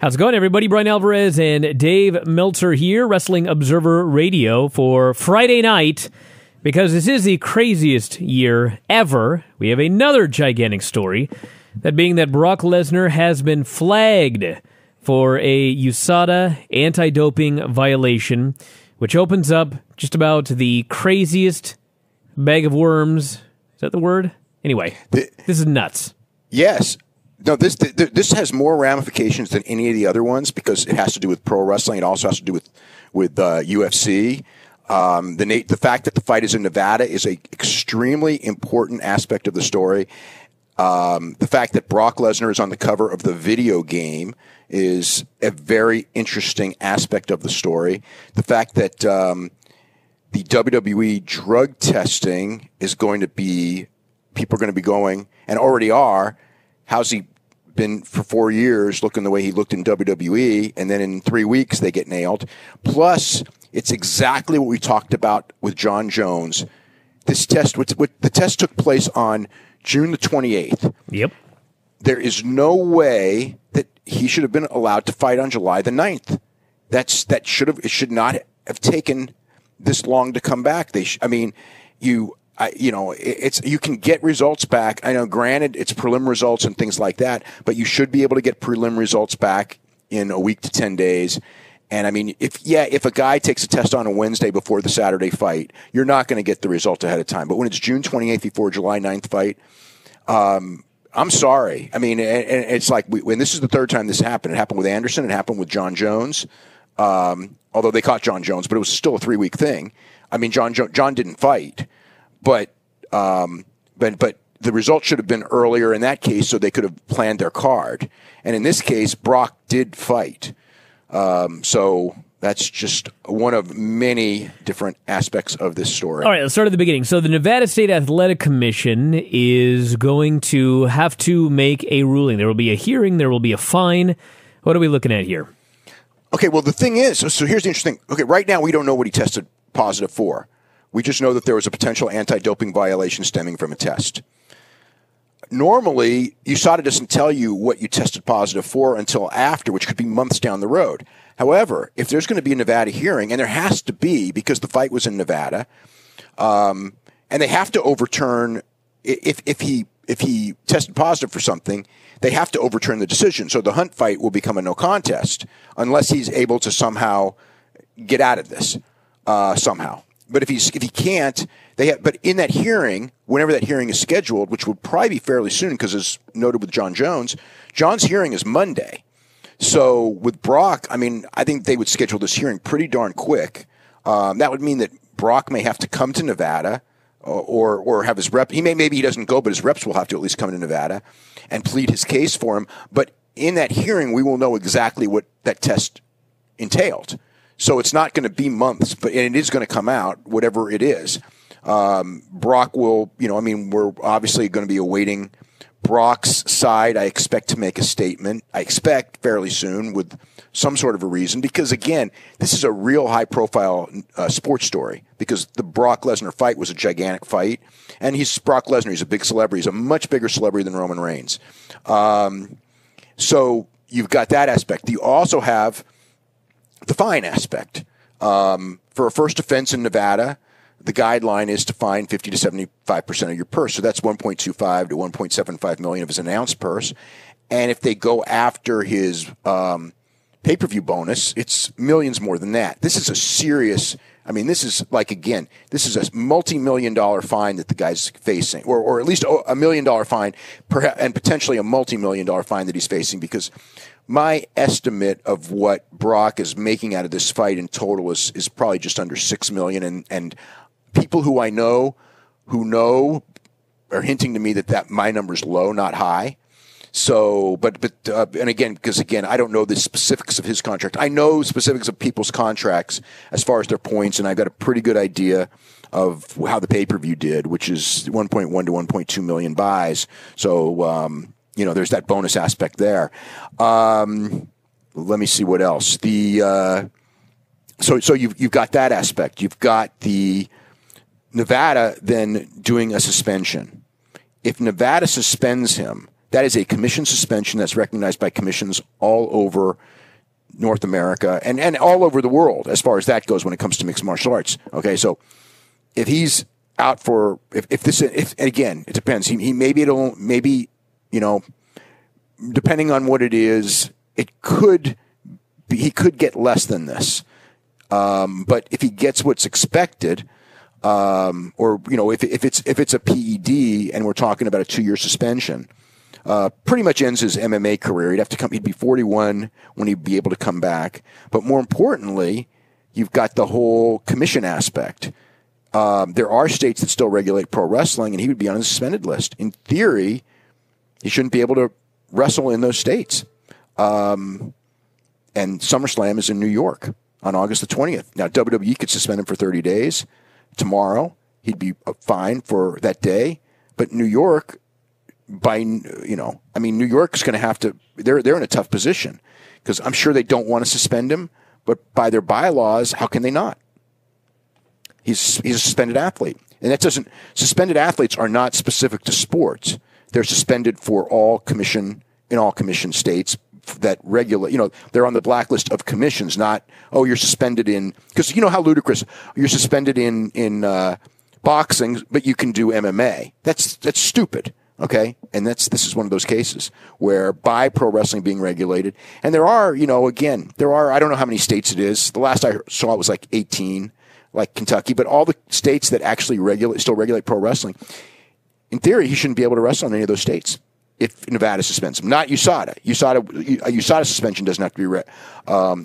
How's it going, everybody? Brian Alvarez and Dave Meltzer here, Wrestling Observer Radio for Friday night. Because this is the craziest year ever, we have another gigantic story. That being that Brock Lesnar has been flagged for a USADA anti-doping violation, which opens up just about the craziest bag of worms. Is that the word? Anyway, this is nuts. Yes. No, this has more ramifications than any of the other ones because it has to do with pro wrestling. It also has to do with UFC. The fact that the fight is in Nevada is a extremely important aspect of the story. The fact that Brock Lesnar is on the cover of the video game is a very interesting aspect of the story. The fact that the WWE drug testing is going to be, people are going to be going, and already are, how's he been for 4 years looking the way he looked in WWE, and then in 3 weeks they get nailed. Plus, it's exactly what we talked about with John Jones. This test, the test took place on June the 28th. Yep. There is no way that he should have been allowed to fight on July the 9th. It should not have taken this long to come back. You can get results back. I know, granted, it's prelim results and things like that, but you should be able to get prelim results back in a week to 10 days. And I mean, if a guy takes a test on a Wednesday before the Saturday fight, you're not going to get the result ahead of time. But when it's June 28th before July 9th fight, I'm sorry. I mean, and it's like when this is the third time this happened. It happened with Anderson. It happened with John Jones. Although they caught John Jones, but it was still a 3-week thing. I mean, John didn't fight, but the result should have been earlier in that case, so they could have planned their card. And in this case, Brock did fight. So that's just one of many different aspects of this story. All right, let's start at the beginning. So the Nevada State Athletic Commission is going to have to make a ruling. There will be a hearing. There will be a fine. What are we looking at here? Okay, well, the thing is, so here's the interesting thing. Okay, right now we don't know what he tested positive for. We just know that there was a potential anti-doping violation stemming from a test. Normally, USADA doesn't tell you what you tested positive for until after, which could be months down the road. However, if there's going to be a Nevada hearing, and there has to be because the fight was in Nevada, and they have to overturn if he tested positive for something, they have to overturn the decision. So the Hunt fight will become a no contest unless he's able to somehow get out of this somehow. But if he can't, but in that hearing, whenever that hearing is scheduled, which would probably be fairly soon, because as noted with John Jones, John's hearing is Monday. So with Brock, I mean, I think they would schedule this hearing pretty darn quick. That would mean that Brock may have to come to Nevada, or have his rep. Maybe he doesn't go, but his reps will have to at least come to Nevada and plead his case for him. But in that hearing, we will know exactly what that test entailed. So it's not going to be months, and it is going to come out, whatever it is. Brock will, we're obviously going to be awaiting Brock's side. I expect to make a statement. I expect fairly soon with some sort of a reason, because, again, this is a real high-profile sports story, because the Brock Lesnar fight was a gigantic fight, and he's Brock Lesnar. He's a big celebrity. He's a much bigger celebrity than Roman Reigns. So you've got that aspect. You also have the fine aspect. For a first offense in Nevada, the guideline is to fine 50 to 75% of your purse. So that's $1.25 to $1.75 million of his announced purse. And if they go after his pay-per-view bonus, it's millions more than that. This is a serious, this is this is a multi-million-dollar fine that the guy's facing, or at least $1 million fine, and potentially a multi-million-dollar fine that he's facing, because my estimate of what Brock is making out of this fight in total is probably just under $6 million, and people who I know are hinting to me that my number's low, not high. So, and again, because again, I don't know the specifics of his contract. I know specifics of people's contracts as far as their points, and I've got a pretty good idea of how the pay-per-view did, which is 1.1 to 1.2 million buys. So, there's that bonus aspect there. Let me see what else. So you've got that aspect. You've got the Nevada then doing a suspension. If Nevada suspends him, That is a commission suspension that's recognized by commissions all over North America and all over the world as far as that goes when it comes to mixed martial arts. Okay, so if he's out for if again, it depends. He maybe depending on what it is, he could get less than this. But if he gets what's expected, or if it's a PED and we're talking about a 2-year suspension, pretty much ends his MMA career. He'd be 41 when he'd be able to come back. But more importantly, you've got the whole commission aspect. There are states that still regulate pro wrestling, and he would be on the suspended list. In theory, he shouldn't be able to wrestle in those states. And SummerSlam is in New York on August the 20th. Now, WWE could suspend him for 30 days. Tomorrow, he'd be fined for that day. But New York, New York's going to have to, they're in a tough position because I'm sure they don't want to suspend him, but by their bylaws, how can they not? He's a suspended athlete. And suspended athletes are not specific to sports. They're suspended for in all commission states that regulate, they're on the blacklist of commissions, not, you're suspended in, because you know how ludicrous, you're suspended in boxing, but you can do MMA. That's stupid. Okay. And this is one of those cases where by pro wrestling being regulated, and there are, I don't know how many states it is. The last I saw it was like 18, like Kentucky, but all the states that actually still regulate pro wrestling, in theory, he shouldn't be able to wrestle in any of those states if Nevada suspends him. Not USADA. A USADA suspension doesn't have to be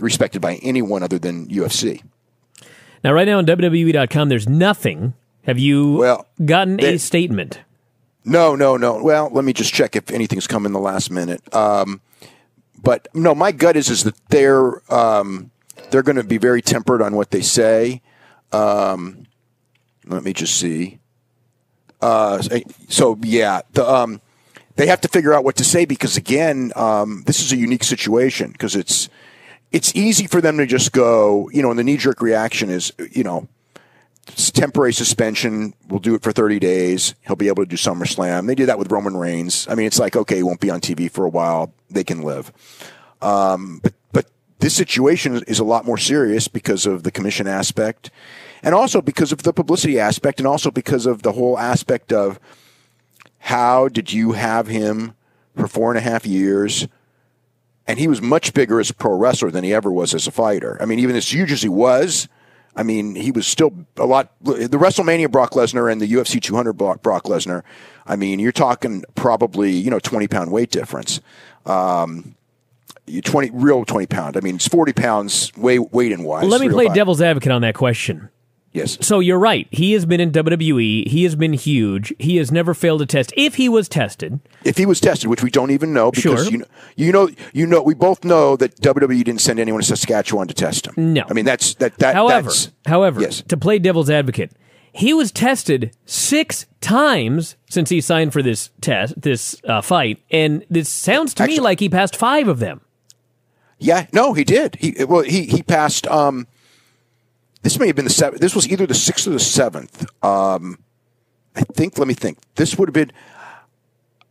respected by anyone other than UFC. Now, right now on WWE.com, there's nothing. Have you gotten a statement? No. Well, let me just check if anything's come in the last minute. But no, my gut is that they're going to be very tempered on what they say. Let me just see. They have to figure out what to say because, again, this is a unique situation because it's easy for them to just go, and the knee-jerk reaction is, it's temporary suspension. We'll do it for 30 days. He'll be able to do SummerSlam. They do that with Roman Reigns. I mean, it's like, okay, he won't be on TV for a while. They can live. But this situation is a lot more serious because of the commission aspect and also because of the publicity aspect and also because of the whole aspect of how did you have him for 4.5 years? And he was much bigger as a pro wrestler than he ever was as a fighter. I mean, even as huge as he was, he was still a lot. The WrestleMania Brock Lesnar and the UFC 200 Brock Lesnar, you're talking probably, 20-pound weight difference. 20 pound. It's 40 pounds weight in wise. Well, let me play devil's advocate on that question. Yes. So you're right. He has been in WWE. He has been huge. He has never failed a test. If he was tested, which we don't even know, because we both know that WWE didn't send anyone to Saskatchewan to test him. No. However, yes. To play devil's advocate, he was tested 6 times since he signed for this fight, and this sounds to me like he passed 5 of them. Yeah. No, he did. He passed. This may have been the 7th. This was either the 6th or the 7th. Let me think. This would have been,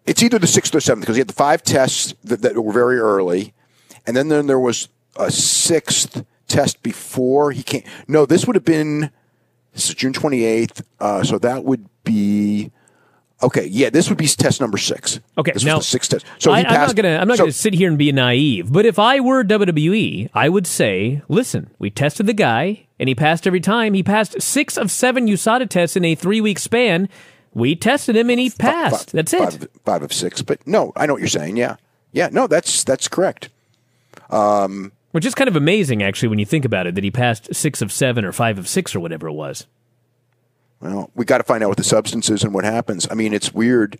it's either the 6th or 7th because he had the 5 tests that were very early. And then there was a 6th test before he came. No, this would have been, this is June 28th. So that would be, okay. Yeah, this would be test number 6. Okay. This now, was the 6th test. So I'm not going to sit here and be naive, but if I were WWE, I would say, listen, we tested the guy. And he passed every time. He passed 6 of 7 USADA tests in a 3-week span. We tested him and he passed. That's it. 5 of 6. But no, I know what you're saying. Yeah. Yeah, no, that's correct. Which is kind of amazing, actually, when you think about it, that he passed 6 of 7 or 5 of 6 or whatever it was. Well, we got to find out what the substance is and what happens. It's weird.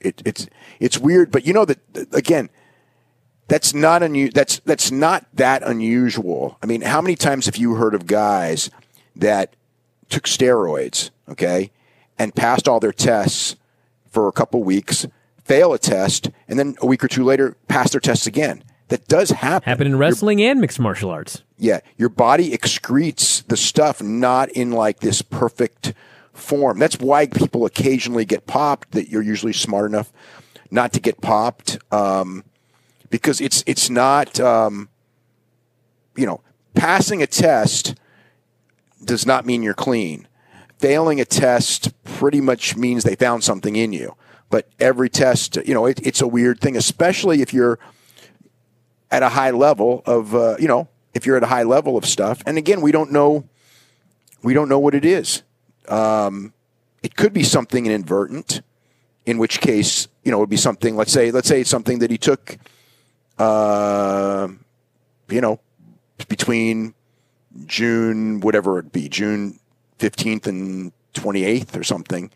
It's weird, but that again, that's not that's not that unusual. How many times have you heard of guys that took steroids, okay, and passed all their tests for a couple weeks, fail a test, and then a week or two later pass their tests again? That does happen. Happen in wrestling and mixed martial arts. Yeah, your body excretes the stuff not in like this perfect form. That's why people occasionally get popped, that you're usually smart enough not to get popped, because it's not, passing a test does not mean you're clean. Failing a test pretty much means they found something in you. But every test, it's a weird thing, especially if you're at a high level of, if you're at a high level of stuff. And again, we don't know what it is. It could be something inadvertent, in which case, it would be something, let's say it's something that he took, between June, whatever it be, June 15th and 28th or something,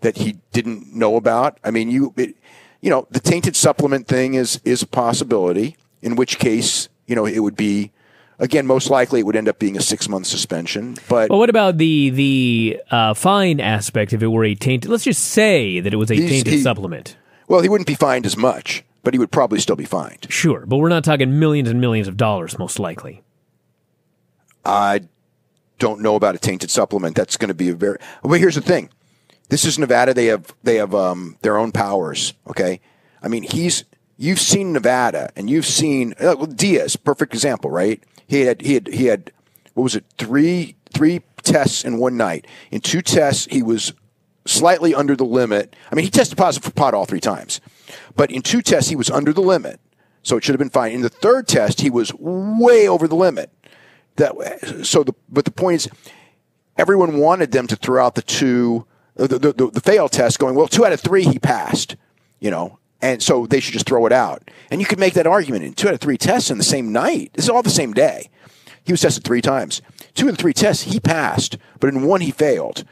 that he didn't know about. I mean, the tainted supplement thing is a possibility, in which case, it would be, again, most likely it would end up being a 6-month suspension. But what about the fine aspect if it were a tainted? Let's just say that it was a tainted supplement. Well, he wouldn't be fined as much, but he would probably still be fined. Sure, but we're not talking millions and millions of dollars, most likely. I don't know about a tainted supplement. That's going to be But here's the thing. This is Nevada. They have their own powers. Okay, I mean, you've seen Nevada, and you've seen Diaz, perfect example, right? He had what was it? Three tests in one night. In 2 tests, he was slightly under the limit. I mean, he tested positive for pot all 3 times, but in 2 tests he was under the limit, so it should have been fine. In the 3rd test, he was way over the limit. But the point is, everyone wanted them to throw out the failed test, going, well, 2 out of 3 he passed, and so they should just throw it out. And you could make that argument in 2 out of 3 tests in the same night. This is all the same day. He was tested 3 times. 2 of the 3 tests he passed, but in 1 he failed,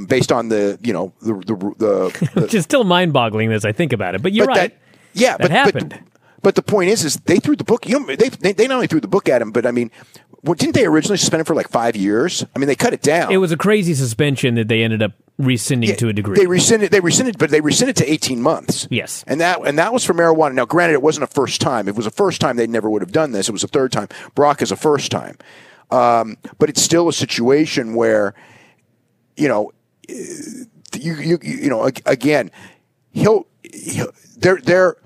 based on the which is still mind-boggling as I think about it. But you're right. That happened. But the point is they threw the book. They not only threw the book at him, but I mean, didn't they originally suspend him for like 5 years? I mean, they cut it down. It was a crazy suspension that they ended up rescinding to a degree. They rescinded, but they rescinded to 18 months. Yes, and that was for marijuana. Now, granted, it wasn't a first time. If it was a first time, they never would have done this. It was a 3rd time. Brock is a first time, but it's still a situation where, again, they're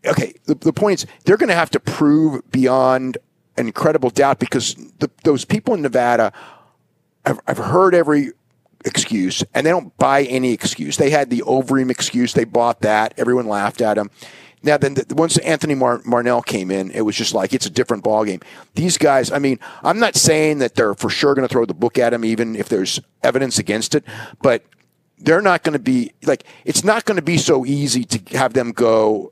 okay. The point is, they're going to have to prove beyond an incredible doubt, because those people in Nevada, I've heard every excuse, and they don't buy any excuse. They had the Ovarium excuse. They bought that. Everyone laughed at them. Now, then, once Anthony Marnell came in, it was just like, it's a different ballgame. These guys, I mean, I'm not saying that they're for sure going to throw the book at him, even if there's evidence against it, but they're not going to be, like, it's not going to be so easy to have them go,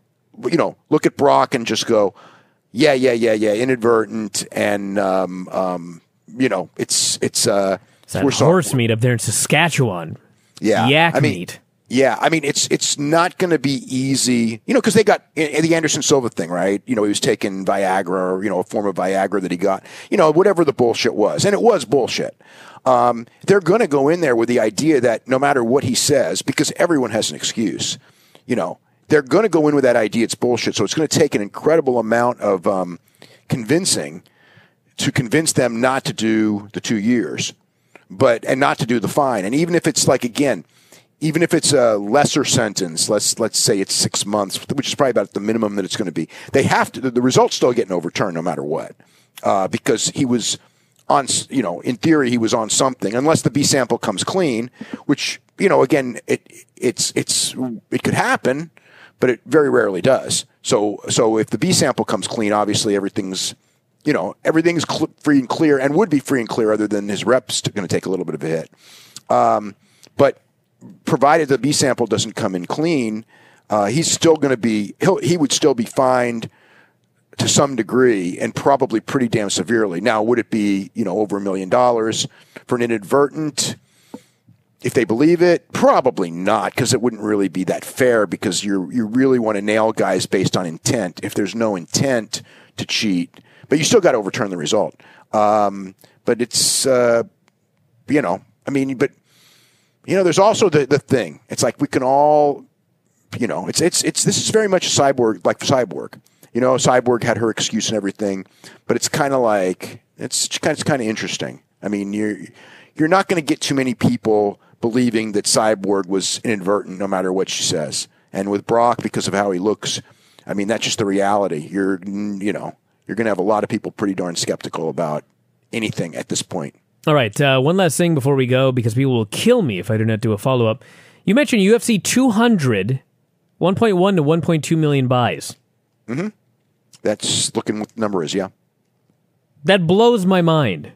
look at Brock and just go, yeah, inadvertent, and it's that horse meat up there in Saskatchewan. Yeah, yak meat. Yeah, I mean, it's not going to be easy, because they got the Anderson Silva thing, right? He was taking Viagra, or a form of Viagra that he got, whatever the bullshit was, and it was bullshit. They're going to go in there with the idea that no matter what he says, because everyone has an excuse, they're going to go in with that idea it's bullshit. So it's going to take an incredible amount of convincing to convince them not to do the 2 years, and not to do the fine. And even if it's even if it's a lesser sentence, let's say it's 6 months, which is probably about the minimum that it's going to be, they have to. The result's still getting overturned no matter what, because he was on. In theory, he was on something, unless the B sample comes clean, which again, it could happen. But it very rarely does. So if the B sample comes clean, obviously everything's free and clear, and would be free and clear, other than his rep's going to take a little bit of a hit. But provided the B sample doesn't come in clean, he's still going to be he would still be fined to some degree, and probably pretty damn severely. Now, would it be over $1 million for an inadvertent? If they believe it, probably not, because it wouldn't really be that fair, because you really want to nail guys based on intent. If there's no intent to cheat, but you still got to overturn the result. But it's, there's also the thing. It's like we can all, this is very much a Cyborg, like Cyborg. Cyborg had her excuse and everything, but it's kind of like, it's kind of interesting. I mean, you're not going to get too many people believing that Cyborg was inadvertent no matter what she says. And with Brock, because of how he looks, I mean, that's just the reality. You're going to have a lot of people pretty darn skeptical about anything at this point. All right, one last thing before we go, because people will kill me if I do not do a follow-up. You mentioned UFC 200, 1.1 to 1.2 million buys. Mm-hmm. That's looking what the number is, yeah. That blows my mind.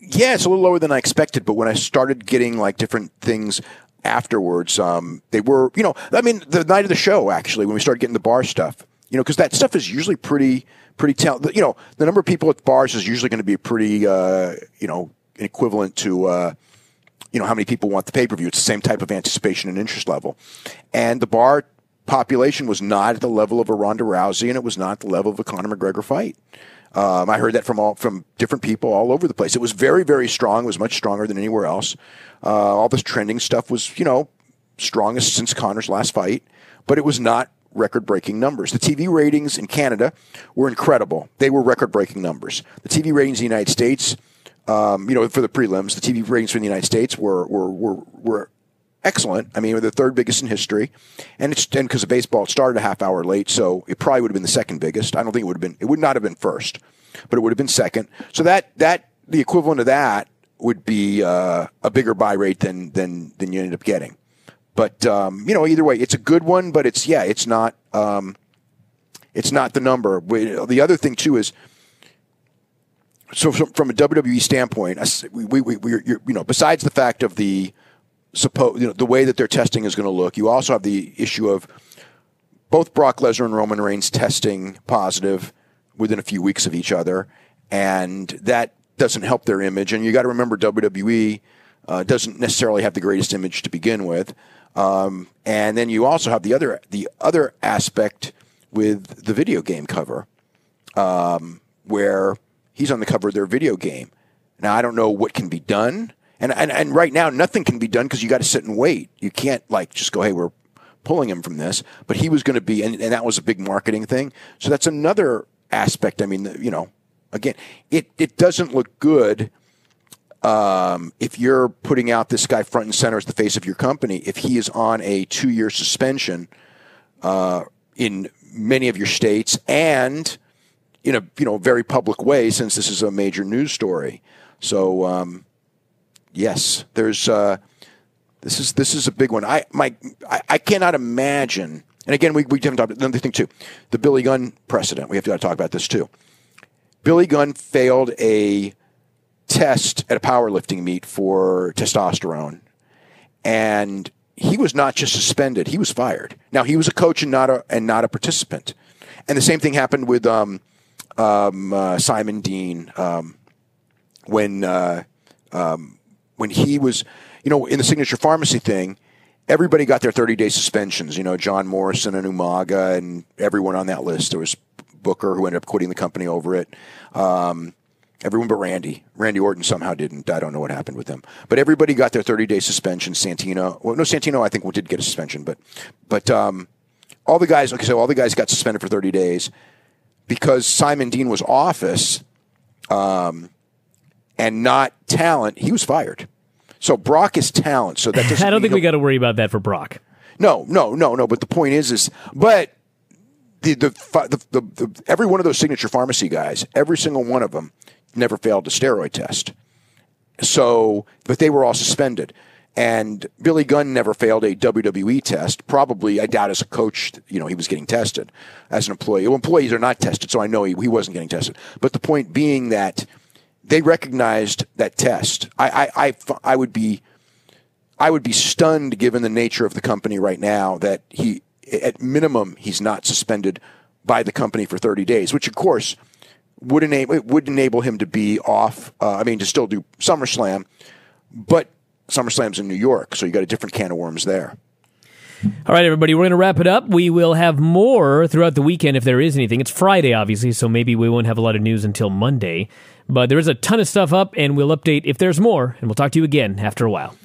Yeah, it's a little lower than I expected, but when I started getting like different things afterwards, they were, the night of the show, actually, when we started getting the bar stuff, because that stuff is usually pretty talented. The number of people at bars is usually going to be pretty, equivalent to, how many people want the pay-per-view. It's the same type of anticipation and interest level. And the bar population was not at the level of a Ronda Rousey, and it was not the level of a Conor McGregor fight. I heard that from different people all over the place. It was very, very strong. It was much stronger than anywhere else. All this trending stuff was, strongest since Conor's last fight, but it was not record-breaking numbers. The TV ratings in Canada were incredible. They were record-breaking numbers. The TV ratings in the United States, for the prelims, the TV ratings for the United States were excellent. I mean, we're the third biggest in history, and because of baseball, it started a half hour late, so it probably would have been the second biggest. I don't think it would not have been first, but it would have been second. So that the equivalent of that would be a bigger buy rate than you ended up getting. But either way, it's a good one, but it's not the number. The other thing too is, so from a WWE standpoint, we besides the fact of the way that their testing is going to look, you also have the issue of both Brock Lesnar and Roman Reigns testing positive within a few weeks of each other, and that doesn't help their image. And you got to remember, WWE doesn't necessarily have the greatest image to begin with. And then you also have the other aspect with the video game cover, where he's on the cover of their video game. Now, I don't know what can be done. And right now, nothing can be done because you got to sit and wait. You can't just go, hey, we're pulling him from this. But he was going to be, and that was a big marketing thing. So that's another aspect. I mean, again, it doesn't look good if you're putting out this guy front and center as the face of your company, if he is on a 2-year suspension in many of your states and in a very public way, since this is a major news story. So, yes, there's this is a big one. I cannot imagine. And again, we haven't talked about another thing too, the Billy Gunn precedent. We have to talk about this too. Billy Gunn failed a test at a powerlifting meet for testosterone, and he was not just suspended; he was fired. Now he was a coach and not a participant. And the same thing happened with Simon Dean when he was, in the Signature Pharmacy thing. Everybody got their 30-day suspensions. John Morrison and Umaga and everyone on that list. There was Booker, who ended up quitting the company over it. Everyone but Randy. Randy Orton somehow didn't. I don't know what happened with him. But everybody got their 30-day suspension. Santino I think did get a suspension, but all the guys. Okay, so all the guys got suspended for 30 days because Simon Dean was office and not talent. He was fired. So Brock is talent. So that doesn't. I don't think we got to worry about that for Brock. No. But the point is the every one of those Signature Pharmacy guys, every single one of them, never failed a steroid test. So, but they were all suspended. And Billy Gunn never failed a WWE test. Probably, I doubt as a coach, he was getting tested. As an employee, employees are not tested, so I know he wasn't getting tested. But the point being that they recognized that test. I would be stunned, given the nature of the company right now, that at minimum he's not suspended by the company for 30 days, which of course would enable him to be off. To still do SummerSlam, but SummerSlam's in New York, so you got a different can of worms there. All right, everybody, we're going to wrap it up. We will have more throughout the weekend if there is anything. It's Friday, obviously, so maybe we won't have a lot of news until Monday. But there is a ton of stuff up, and we'll update if there's more, and we'll talk to you again after a while.